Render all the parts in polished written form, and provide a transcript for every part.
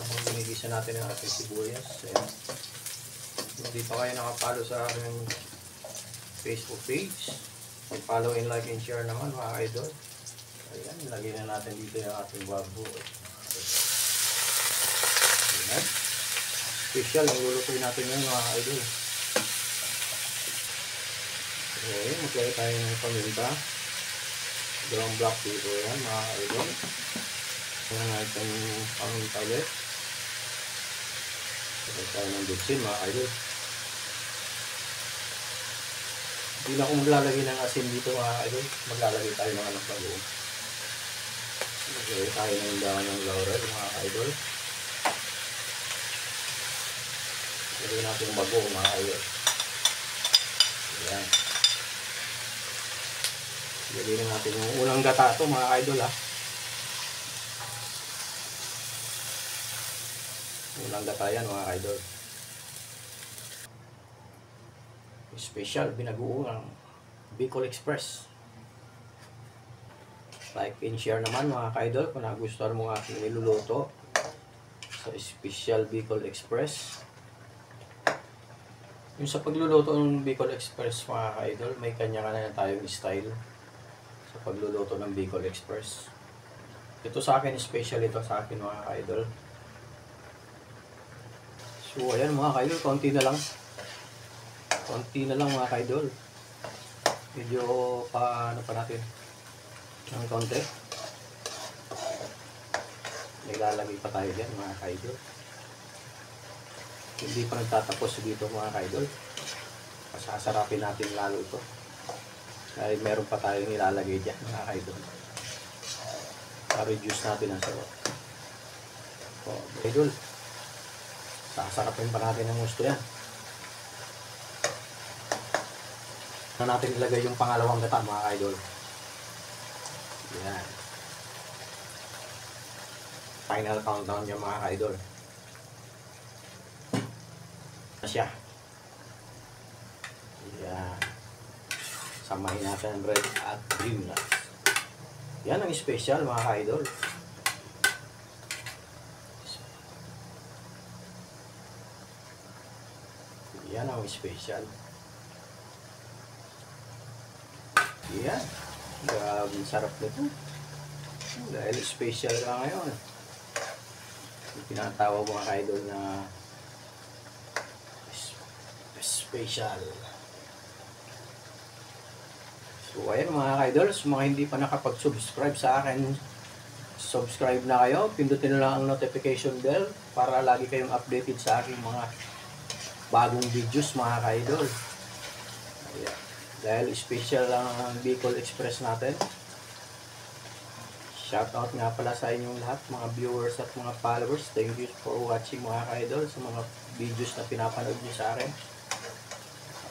Habang ginigisa natin ang ating sibuyas. Ayan. Hindi pa kayo nakapalo sa aking Facebook page, mag-follow and like and share naman mga idol. Ayan, ilagay na natin dito yung ating bago. Ayan. Special ang lulutuin natin ngayon mga idol. Okay, maglagay tayo ng paminta. Dalawang black pepper yan mga idol. Ayan natin paminta ulit. Lagay tayo ng bitsin mga idol. Hindi na ako maglalagay ng asin dito mga idol. Maglalagay tayo ng anak bagoong. Maglagay tayo ng dahan ng laurel mga idol. Lagay natin yung bagoong mga idol. Ayan. Lagay na natin yung unang gata ito mga idol ha. Unang gata yan mga idol. Special binagoong Bicol Express. Like and share naman mga ka-idol kung nagustuhan mo ang aking niluluto sa Special Bicol Express. Yung sa pagluluto ng Bicol Express mga ka-idol, may kanya-kanya tayong style sa pagluluto ng Bicol Express. Ito sa akin, special ito sa akin mga ka-idol. So ayan mga ka-idol, konti na lang. Konti na lang mga ka-idol. Medyo ano pa natin ng konti. Naglalagay pa tayo dyan mga ka-idol. Hindi pa nagtatapos dito mga ka-idol. Pasasarapin natin lalo ito. Dahil meron pa tayong nilalagay dyan mga ka-idol. Pa-reduce natin ang sarap. So, ka-idol, sasarapin pa natin ang gusto yan. Na natin ilagay yung pangalawang gata mga ka-idol. Yan. Final countdown yung mga ka-idol. Na siya. Yan. Samahin natin ang red at green nuts. Yan ang special mga ka-idol. Yan ang special. Yan. Grabe sarap nito. Dahil special ka ngayon. Yung pinatawag mga ka-idol na special. So ayan mga ka-idol, sa mga hindi pa nakapag-subscribe sa akin, subscribe na kayo. Pindutin na lang ang notification bell para lagi kayong updated sa aking mga bagong videos mga ka-idol. Ayan. Dahil special lang ang Bicol Express natin. Shoutout nga pala sa inyong lahat, mga viewers at mga followers. Thank you for watching mga ka-idol sa mga videos na pinapanood niyo sa akin.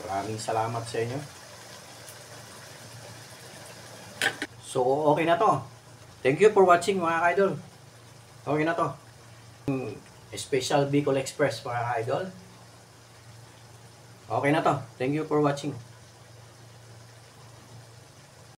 Maraming salamat sa inyo. So, okay na to. Thank you for watching mga ka-idol. Okay na to. Special Bicol Express mga ka-idol. Okay na to. Thank you for watching.